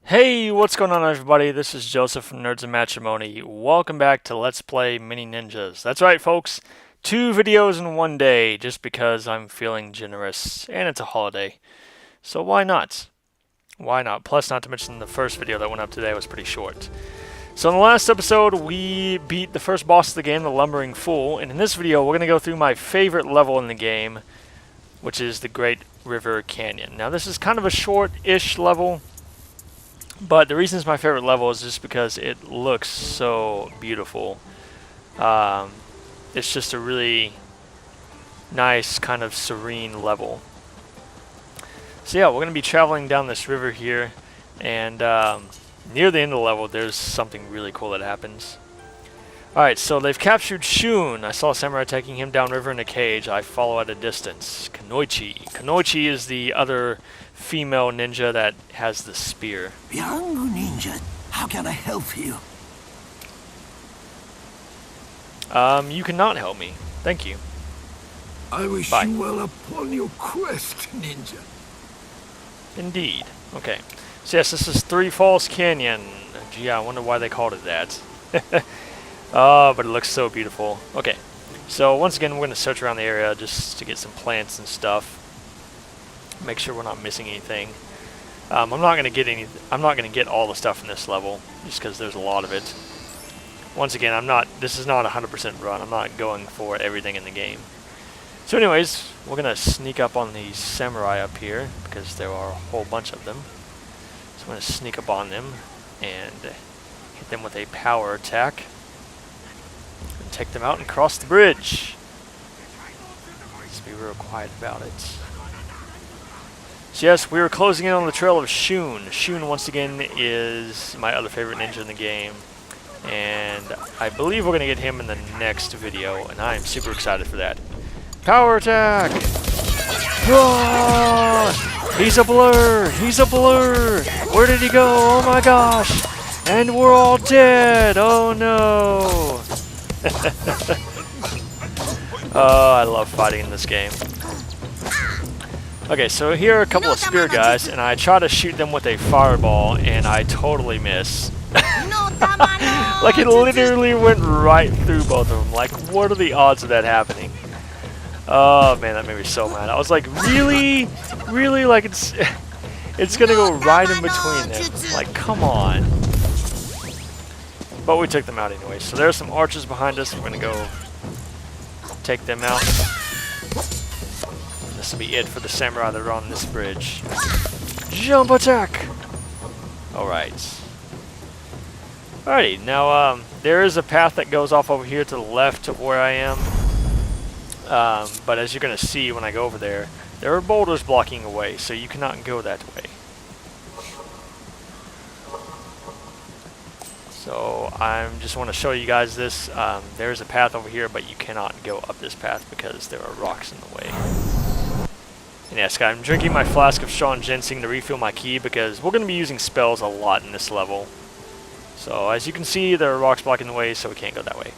Hey, what's going on everybody? This is Joseph from Nerds of Matrimony. Welcome back to Let's Play Mini Ninjas. That's right, folks. 2 videos in one day, just because I'm feeling generous, and it's a holiday. So why not? Why not? Plus, not to mention the first video that went up today was pretty short. So in the last episode, we beat the first boss of the game, the Lumbering Fool, and in this video, we're going to go through my favorite level in the game, which is the Great River Canyon. Now, this is kind of a short-ish level, but the reason it's my favorite level is just because it looks so beautiful. It's just a really nice, kind of serene level. So yeah, we're going to be traveling down this river here, and near the end of the level, there's something really cool that happens. Alright, so they've captured Shun. I saw a samurai taking him downriver in a cage. I follow at a distance. Kunoichi. Kunoichi is the other female ninja that has the spear. Young ninja, how can I help you? You cannot help me. Thank you. I wish Bye. you well upon your quest, ninja. Indeed. Okay. So yes, this is Three Falls Canyon. Gee, I wonder why they called it that. Oh, but it looks so beautiful. Okay. So once again, we're going to search around the area just to get some plants and stuff. Make sure we're not missing anything. I'm not going to get all the stuff in this level just because there's a lot of it. Once again, this is not a 100% run. I'm not going for everything in the game. So anyways, we're going to sneak up on these samurai up here because there are a whole bunch of them. So I'm going to sneak up on them and hit them with a power attack. And take them out and cross the bridge. Let's be real quiet about it. So yes, we are closing in on the trail of Shun. Shun, once again, is my other favorite ninja in the game. And I believe we're going to get him in the next video, and I am super excited for that. Power attack! Whoa! He's a blur! He's a blur! Where did he go? Oh my gosh! And we're all dead! Oh no! Oh, I love fighting in this game. Okay, so here are a couple of spear guys, and I try to shoot them with a fireball, and I totally miss. Like, it literally went right through both of them. Like, what are the odds of that happening? Oh, man, that made me so mad. I was like, really? Really? Like, it's gonna go right in between them. Like, come on. But we took them out anyway. So there's some archers behind us. We're gonna go take them out. This will be it for the samurai that are on this bridge. Jump attack! Alright. Alrighty, now there is a path that goes off over here to the left of where I am. But as you're going to see when I go over there, there are boulders blocking the way, so you cannot go that way. So I just want to show you guys this. There's a path over here, but you cannot go up this path because there are rocks in the way. And yes, I'm drinking my flask of strong ginseng to refill my ki because we're going to be using spells a lot in this level. So as you can see, there are rocks blocking the way, so we can't go that way.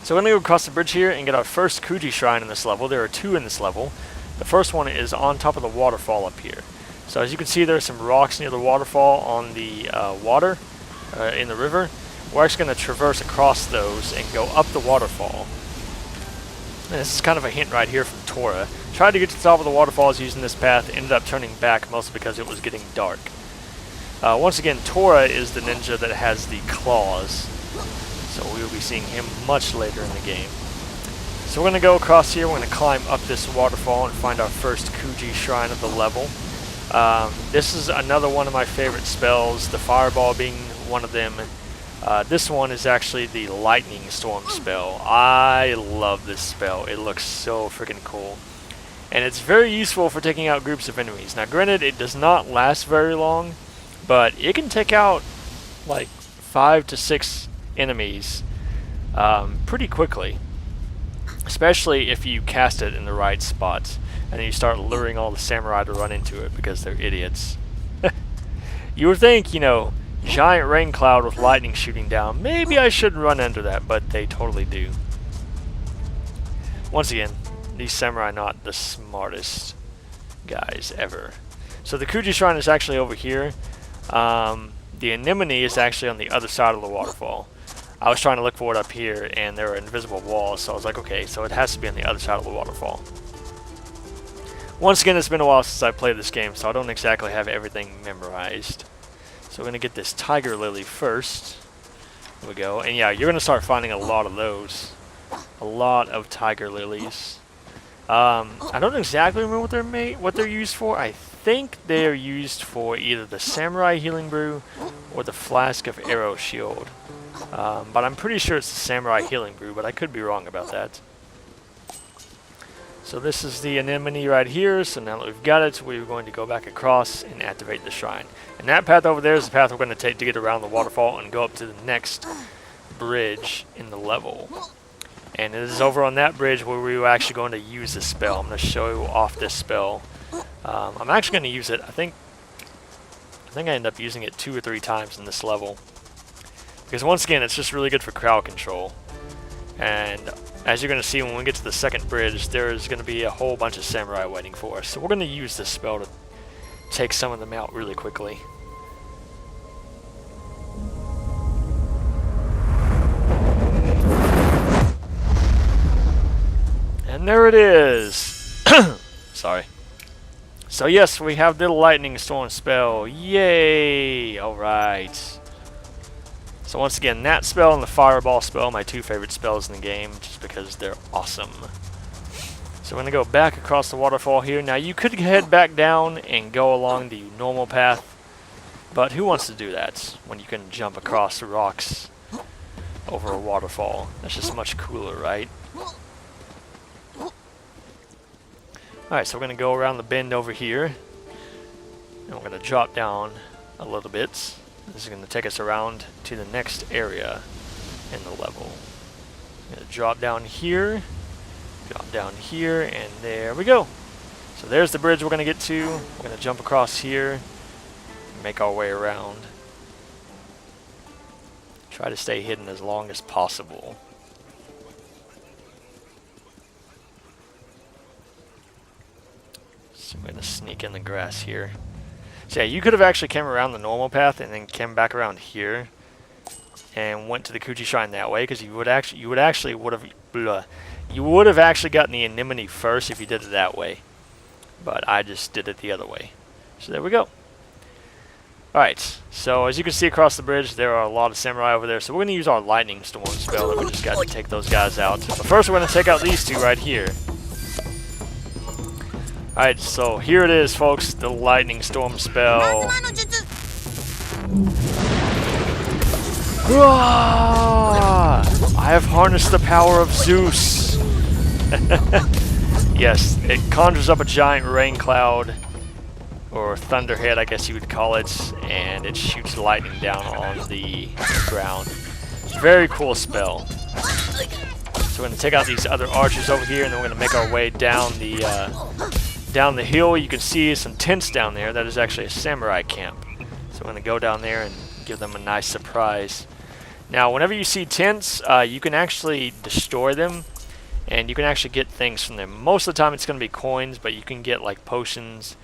So we're going to go across the bridge here and get our first Kuji shrine in this level. There are 2 in this level. The first one is on top of the waterfall up here. So as you can see, there are some rocks near the waterfall on the water in the river. We're actually going to traverse across those and go up the waterfall. And this is kind of a hint right here from Tora. Tried to get to the top of the waterfalls using this path, ended up turning back mostly because it was getting dark. Once again, Tora is the ninja that has the claws, so we will be seeing him much later in the game. So we're going to go across here, we're going to climb up this waterfall and find our first Kuji shrine of the level. This is another one of my favorite spells, the fireball being one of them. This one is actually the lightning storm spell. I love this spell. It looks so freaking cool. And it's very useful for taking out groups of enemies. Now granted, it does not last very long, but it can take out like 5 to 6 enemies pretty quickly. Especially if you cast it in the right spots. And then you start luring all the samurai to run into it because they're idiots. You would think, you know, giant rain cloud with lightning shooting down. Maybe I shouldn't run into that, but they totally do. Once again, these samurai are not the smartest guys ever. So the Kuji Shrine is actually over here. The anemone is actually on the other side of the waterfall. I was trying to look for it up here, and there were invisible walls, so I was like, okay, so it has to be on the other side of the waterfall. Once again, it's been a while since I played this game, so I don't exactly have everything memorized. So we're going to get this tiger lily first. There we go. And yeah, you're going to start finding a lot of those. A lot of tiger lilies. I don't exactly remember what they're used for. I think they're used for either the samurai healing brew or the flask of arrow shield. But I'm pretty sure it's the samurai healing brew, but I could be wrong about that. So this is the anemone right here. So now that we've got it, we're going to go back across and activate the shrine. And that path over there is the path we're going to take to get around the waterfall and go up to the next bridge in the level. And it is over on that bridge where we were actually going to use this spell. I'm going to show you off this spell. I'm actually going to use it. I think I end up using it 2 or 3 times in this level. Because once again, it's just really good for crowd control. And as you're going to see when we get to the second bridge, there's going to be a whole bunch of samurai waiting for us. So we're going to use this spell to take some of them out really quickly. And there it is. Sorry. So yes, we have the lightning storm spell. Yay! Alright. So once again, that spell and the fireball spell, my 2 favorite spells in the game, just because they're awesome. So we're going to go back across the waterfall here. Now you could head back down and go along the normal path, but who wants to do that when you can jump across the rocks over a waterfall? That's just much cooler, right? Alright, so we're going to go around the bend over here, and we're going to drop down a little bit. This is going to take us around to the next area in the level. I'm going to drop down here, and there we go. So there's the bridge we're going to get to. We're going to jump across here and make our way around. Try to stay hidden as long as possible. So I'm going to sneak in the grass here. So yeah, you could have actually came around the normal path and then came back around here and went to the Kuji Shrine that way, because you would have actually gotten the anemone first if you did it that way. But I just did it the other way. So there we go. Alright, so as you can see across the bridge, there are a lot of samurai over there. So we're going to use our lightning storm spell that we just got to take those guys out. But first we're going to take out these 2 right here. Alright, so here it is, folks, the lightning storm spell. I have harnessed the power of Zeus. Yes, it conjures up a giant rain cloud, or thunderhead, I guess you would call it, and it shoots lightning down on the ground. Very cool spell. So we're going to take out these other archers over here, and then we're going to make our way down the hill. You can see some tents down there. That is actually a samurai camp. So I'm going to go down there and give them a nice surprise. Now, whenever you see tents, you can actually destroy them, and you can actually get things from them. Most of the time it's going to be coins, but you can get like potions.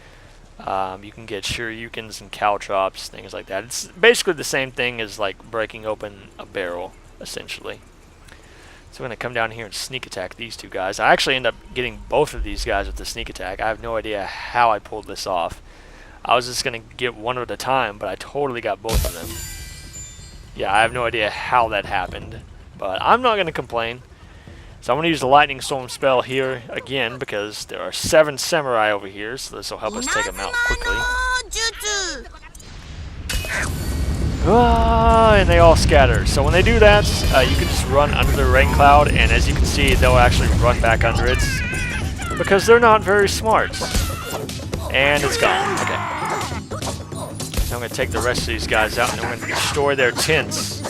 You can get shurikens and caltrops, things like that. It's basically the same thing as like breaking open a barrel, essentially. So I'm going to come down here and sneak attack these 2 guys. I actually end up getting both of these guys with the sneak attack. I have no idea how I pulled this off. I was just going to get one at a time, but I totally got both of them. Yeah, I have no idea how that happened, but I'm not going to complain. So I'm going to use the lightning storm spell here again, because there are 7 samurai over here, so this will help us take them out quickly. And they all scatter. So when they do that, you can just run under the rain cloud, and as you can see, they'll actually run back under it, because they're not very smart. And it's gone. Okay. So I'm going to take the rest of these guys out, and I'm going to destroy their tents.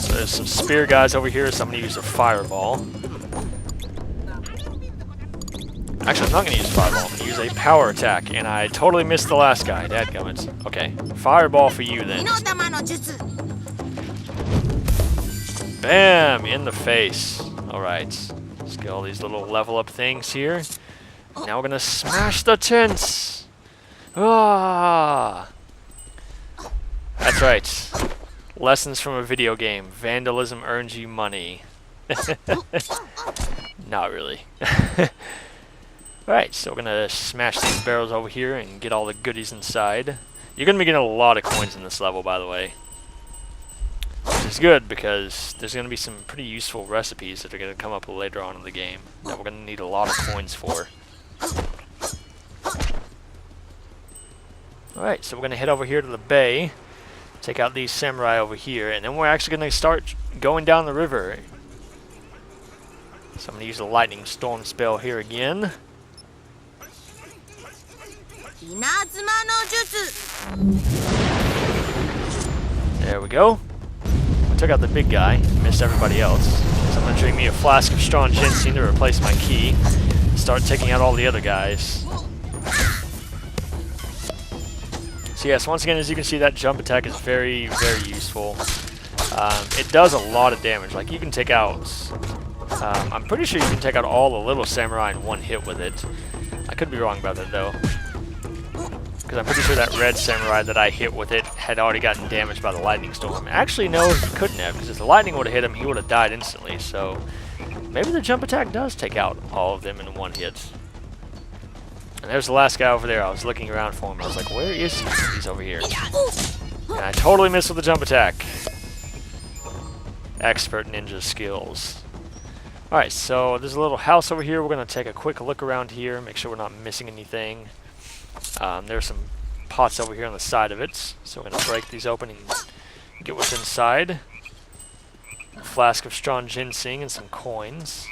So there's some spear guys over here, so I'm going to use a fireball. Actually, I'm not going to use fireball. I'm going to use a power attack, and I totally missed the last guy. Dadgummit. Okay, fireball for you then. Bam! In the face. Alright. Let's get all these little level up things here. Now we're going to smash the tents. Ah! That's right. Lessons from a video game. Vandalism earns you money. Not really. Alright, so we're gonna smash these barrels over here and get all the goodies inside. You're gonna be getting a lot of coins in this level, by the way. Which is good, because there's gonna be some pretty useful recipes that are gonna come up later on in the game that we're gonna need a lot of coins for. Alright, so we're gonna head over here to the bay, take out these samurai over here, and then we're actually gonna start going down the river. So I'm gonna use the lightning storm spell here again. There we go. I took out the big guy, missed everybody else. So I'm gonna drink me a flask of strong ginseng to replace my key. Start taking out all the other guys. So yes, once again, as you can see, that jump attack is very, very useful. It does a lot of damage. Like, you can take out... I'm pretty sure you can take out all the little samurai in one hit with it. I could be wrong about that, though. Because I'm pretty sure that red samurai that I hit with it had already gotten damaged by the lightning storm. Actually, no, he couldn't have, because if the lightning would have hit him, he would have died instantly. So, maybe the jump attack does take out all of them in one hit. And there's the last guy over there. I was looking around for him. I was like, where is he? He's over here. And I totally missed with the jump attack. Expert ninja skills. Alright, so there's a little house over here. We're going to take a quick look around here, make sure we're not missing anything. There's some pots over here on the side of it. So we're going to break these open and get what's inside. A flask of strong ginseng and some coins.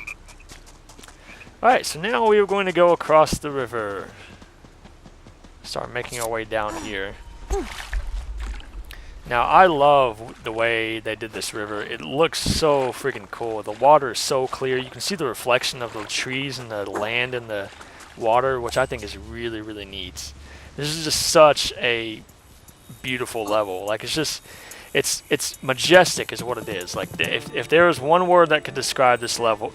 Alright, so now we are going to go across the river. Start making our way down here. Now, I love the way they did this river. It looks so freaking cool. The water is so clear. You can see the reflection of the trees and the land and the water, which I think is really, really neat. This is just such a beautiful level. Like, it's just... It's majestic is what it is. Like, if there was one word that could describe this level,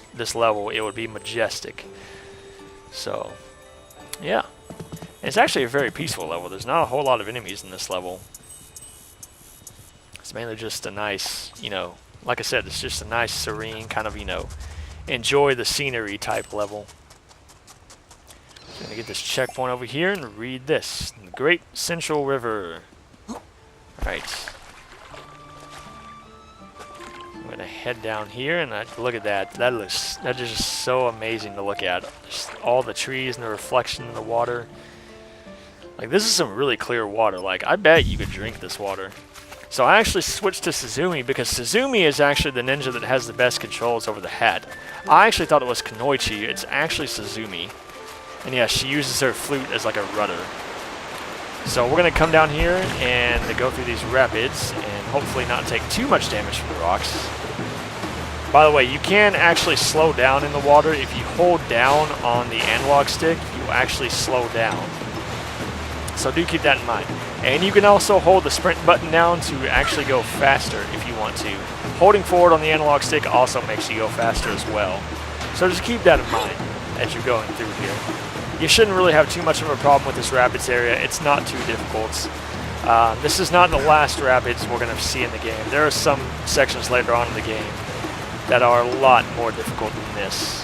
it would be majestic. So, yeah. And it's actually a very peaceful level. There's not a whole lot of enemies in this level. It's mainly just a nice, you know, like I said, it's just a nice, serene, kind of, you know, enjoy the scenery type level. So I'm going to get this checkpoint over here and read this. The Great Central River. Right. I'm gonna head down here and look at that. That is just so amazing to look at. Just all the trees and the reflection in the water. Like, this is some really clear water. Like, I bet you could drink this water. So I actually switched to Suzumi because Suzumi is actually the ninja that has the best controls over the hat. I actually thought it was Kunoichi. It's actually Suzumi. And yeah, she uses her flute as like a rudder. So we're going to come down here and go through these rapids and hopefully not take too much damage from the rocks. By the way, you can actually slow down in the water. If you hold down on the analog stick, you actually slow down. So do keep that in mind. And you can also hold the sprint button down to actually go faster if you want to. Holding forward on the analog stick also makes you go faster as well. So just keep that in mind as you're going through here. You shouldn't really have too much of a problem with this rapids area. It's not too difficult. This is not the last rapids we're going to see in the game. There are some sections later on in the game that are a lot more difficult than this.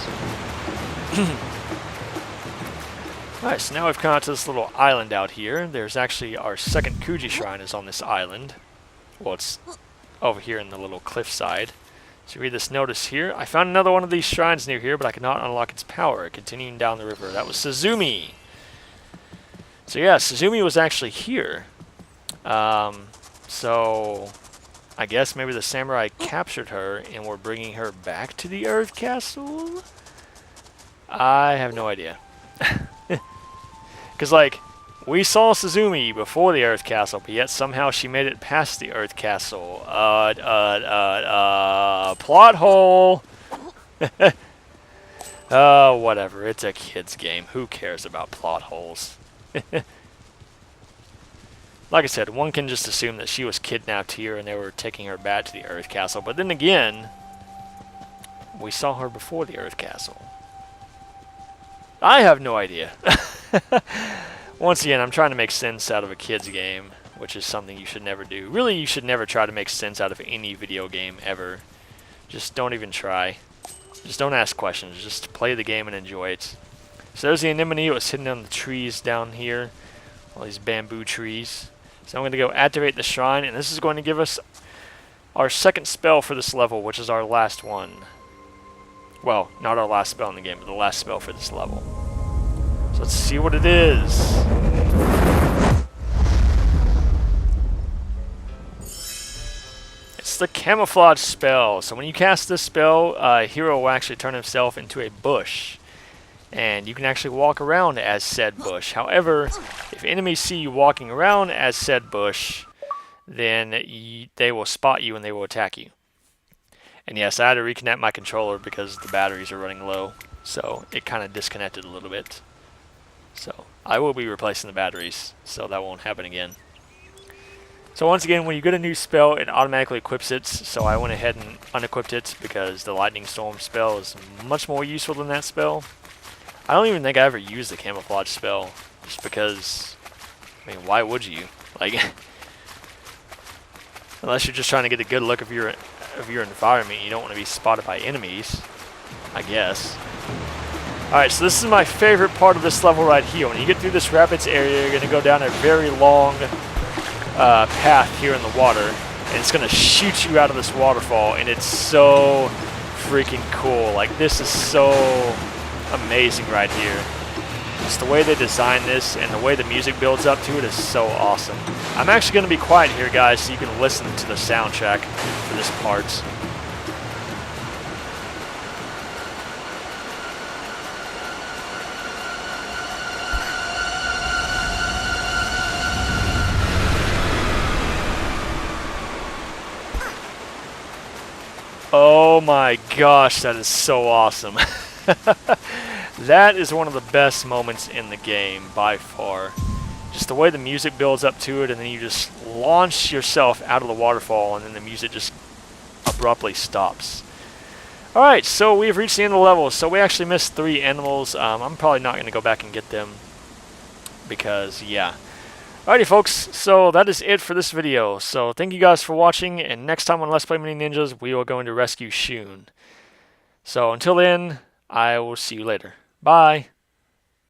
Alright, so now we've come out to this little island out here. There's actually our second Kuji shrine is on this island. Well, it's over here in the little cliffside. So read this notice here. I found another one of these shrines near here, but I could not unlock its power. Continuing down the river. That was Suzumi. So yeah, Suzumi was actually here. So I guess maybe the samurai captured her and were bringing her back to the Earth Castle? I have no idea. Because, like, we saw Suzumi before the Earth Castle, but yet somehow she made it past the Earth Castle. Plot hole! Whatever. It's a kid's game. Who cares about plot holes? Like I said, one can just assume that she was kidnapped here and they were taking her back to the Earth Castle. But then again, we saw her before the Earth Castle. I have no idea. Once again, I'm trying to make sense out of a kid's game, which is something you should never do. Really, you should never try to make sense out of any video game ever. Just don't even try. Just don't ask questions. Just play the game and enjoy it. So there's the anemone. It was hidden on the trees down here. All these bamboo trees. So I'm going to go activate the shrine, and this is going to give us our second spell for this level, which is our last one. Well, not our last spell in the game, but the last spell for this level. So let's see what it is. It's the camouflage spell. So when you cast this spell, a hero will actually turn himself into a bush. And you can actually walk around as said bush. However, if enemies see you walking around as said bush, then they will spot you and they will attack you. And yes, I had to reconnect my controller because the batteries are running low. So it kind of disconnected a little bit. So I will be replacing the batteries, so that won't happen again. So once again, when you get a new spell, it automatically equips it. So I went ahead and unequipped it because the Lightning Storm spell is much more useful than that spell. I don't even think I ever used the camouflage spell, just because, I mean, why would you? Like, unless you're just trying to get a good look of your environment, you don't want to be spotted by enemies, I guess. Alright, so this is my favorite part of this level right here. When you get through this rapids area, you're going to go down a very long path here in the water, and it's going to shoot you out of this waterfall, and it's so freaking cool. Like, this is so amazing right here. Just the way they designed this and the way the music builds up to it is so awesome. I'm actually going to be quiet here, guys, so you can listen to the soundtrack for this part. Oh my gosh, that is so awesome. That is one of the best moments in the game by far. Just the way the music builds up to it, and then you just launch yourself out of the waterfall, and then the music just abruptly stops. Alright, so we've reached the end of the level. So we actually missed 3 animals. I'm probably not going to go back and get them because, yeah. Alrighty folks, so that is it for this video. So thank you guys for watching, and next time on Let's Play Mini Ninjas, we are going to rescue Shun. So until then, I will see you later. Bye!